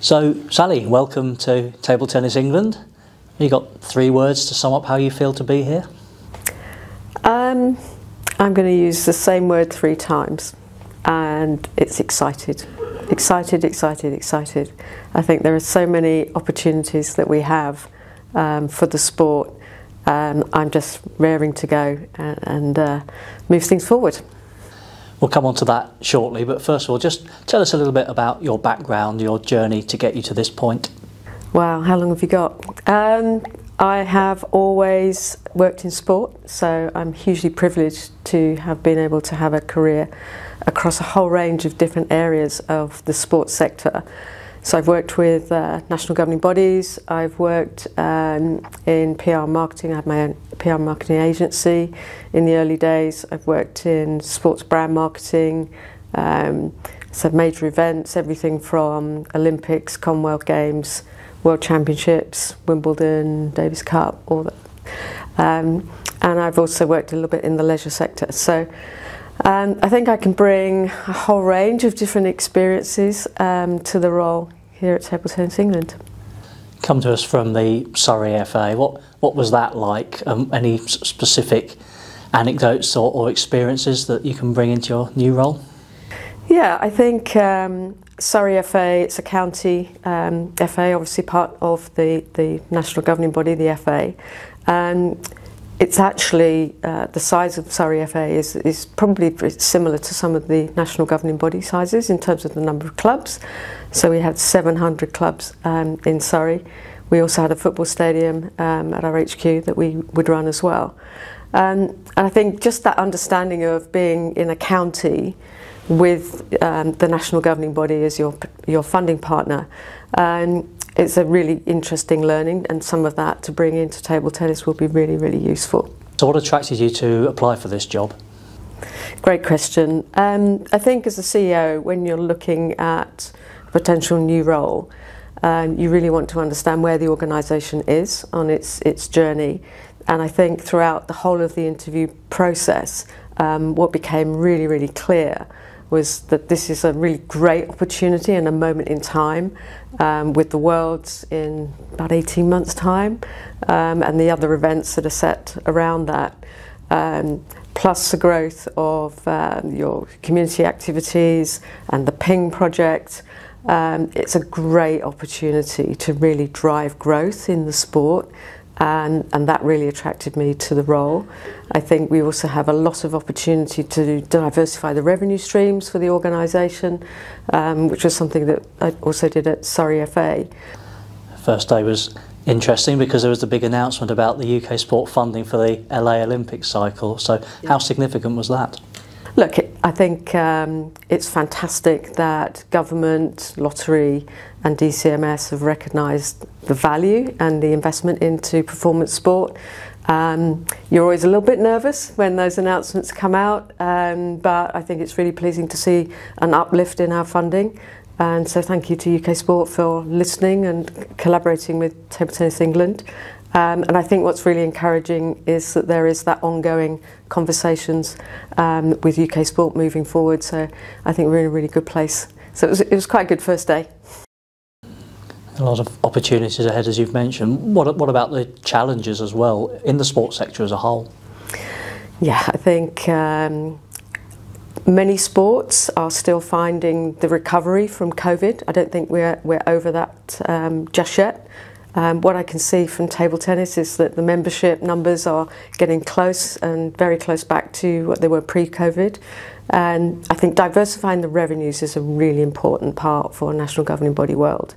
So, Sally, welcome to Table Tennis England. You got 3 words to sum up how you feel to be here? I'm going to use the same word 3 times, and it's excited. Excited, excited, excited. I think there are so many opportunities that we have for the sport. I'm just raring to go and move things forward. We'll come on to that shortly, but first of all, just tell us a little bit about your background, your journey to get you to this point. Wow, how long have you got? I have always worked in sport, so I'm hugely privileged to have been able to have a career across a whole range of different areas of the sports sector. So I've worked with national governing bodies, I've worked in PR marketing, I had my own PR marketing agency in the early days. I've worked in sports brand marketing, so major events, everything from Olympics, Commonwealth Games, World Championships, Wimbledon, Davis Cup, all that. And I've also worked a little bit in the leisure sector. So I think I can bring a whole range of different experiences to the role here at Table Tennis England. Come to us from the Surrey FA. What was that like? Any specific anecdotes or experiences that you can bring into your new role? Yeah, I think Surrey FA, it's a county FA, obviously part of the national governing body, the FA. It's actually, the size of Surrey FA is probably similar to some of the national governing body sizes in terms of the number of clubs. So we had 700 clubs in Surrey. We also had a football stadium at our HQ that we would run as well. And I think just that understanding of being in a county with the national governing body as your funding partner, it's a really interesting learning, and some of that to bring into table tennis will be really, really useful. So what attracted you to apply for this job? Great question. I think as a CEO, when you're looking at a potential new role, you really want to understand where the organisation is on its journey. And I think throughout the whole of the interview process, what became really, really clear was that this is a really great opportunity and a moment in time with the Worlds in about 18 months' time and the other events that are set around that, plus the growth of your community activities and the Ping project. It's a great opportunity to really drive growth in the sport. And that really attracted me to the role. I think we also have a lot of opportunity to diversify the revenue streams for the organisation, which was something that I also did at Surrey FA. First day was interesting because there was the big announcement about the UK sport funding for the LA Olympic cycle. So how significant was that? Look, I think it's fantastic that government, lottery and DCMS have recognised the value and the investment into performance sport. You're always a little bit nervous when those announcements come out, but I think it's really pleasing to see an uplift in our funding. And so thank you to UK Sport for listening and collaborating with Table Tennis England. And I think what's really encouraging is that there is that ongoing conversations with UK Sport moving forward. So I think we're in a really good place. So it was quite a good first day. A lot of opportunities ahead, as you've mentioned. What about the challenges as well in the sports sector as a whole? Yeah, I think many sports are still finding the recovery from COVID. I don't think we're over that just yet. What I can see from table tennis is that the membership numbers are getting close and very close back to what they were pre-COVID. And I think diversifying the revenues is a really important part for a national governing body world.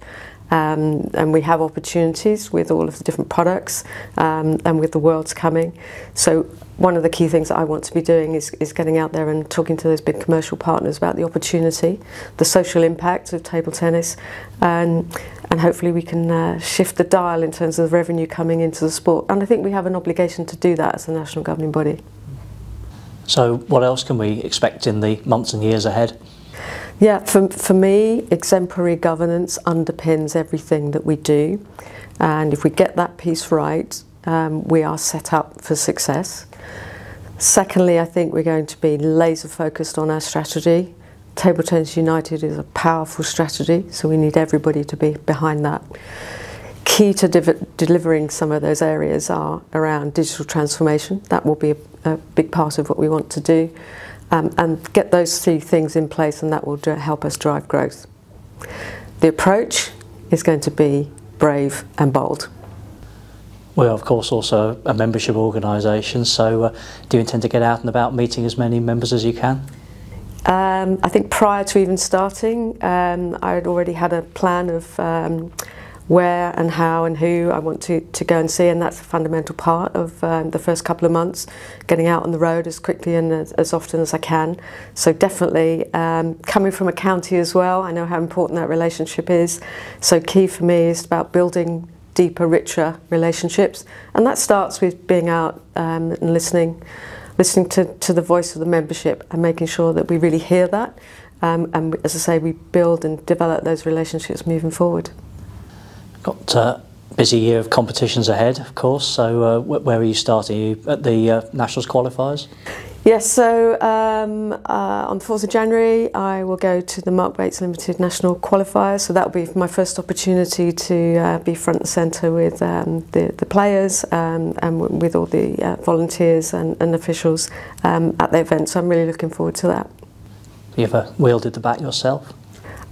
And we have opportunities with all of the different products and with the Worlds coming. So one of the key things that I want to be doing is getting out there and talking to those big commercial partners about the opportunity, the social impact of table tennis, and hopefully we can shift the dial in terms of the revenue coming into the sport. And I think we have an obligation to do that as a national governing body. So what else can we expect in the months and years ahead? Yeah, for me, exemplary governance underpins everything that we do. And if we get that piece right, we are set up for success. Secondly, I think we're going to be laser focused on our strategy. Table Tennis United is a powerful strategy, so we need everybody to be behind that. Key to delivering some of those areas are around digital transformation. That will be a big part of what we want to do, and get those 3 things in place, and that will help us drive growth. The approach is going to be brave and bold. We're of course also a membership organisation, so do you intend to get out and about meeting as many members as you can? I think prior to even starting, I had already had a plan of where and how and who I want to go and see, and that's a fundamental part of the first couple of months, getting out on the road as quickly and as often as I can. So definitely coming from a county as well, I know how important that relationship is, so key for me is about building deeper, richer relationships, and that starts with being out and listening to the voice of the membership and making sure that we really hear that, and as I say, we build and develop those relationships moving forward. Got a busy year of competitions ahead, of course, so where are you starting? Are you at the Nationals qualifiers? Yes, so on the 4th of January I will go to the Mark Bates Limited National Qualifiers, so that will be my first opportunity to be front and centre with the players and with all the volunteers and officials at the event, so I'm really looking forward to that. Have you ever wielded the bat yourself?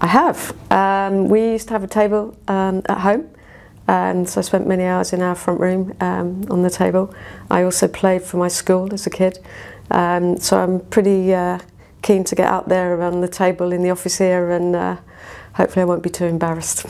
I have. We used to have a table at home, and so I spent many hours in our front room on the table. I also played for my school as a kid, so I'm pretty keen to get out there around the table in the office here, and hopefully I won't be too embarrassed.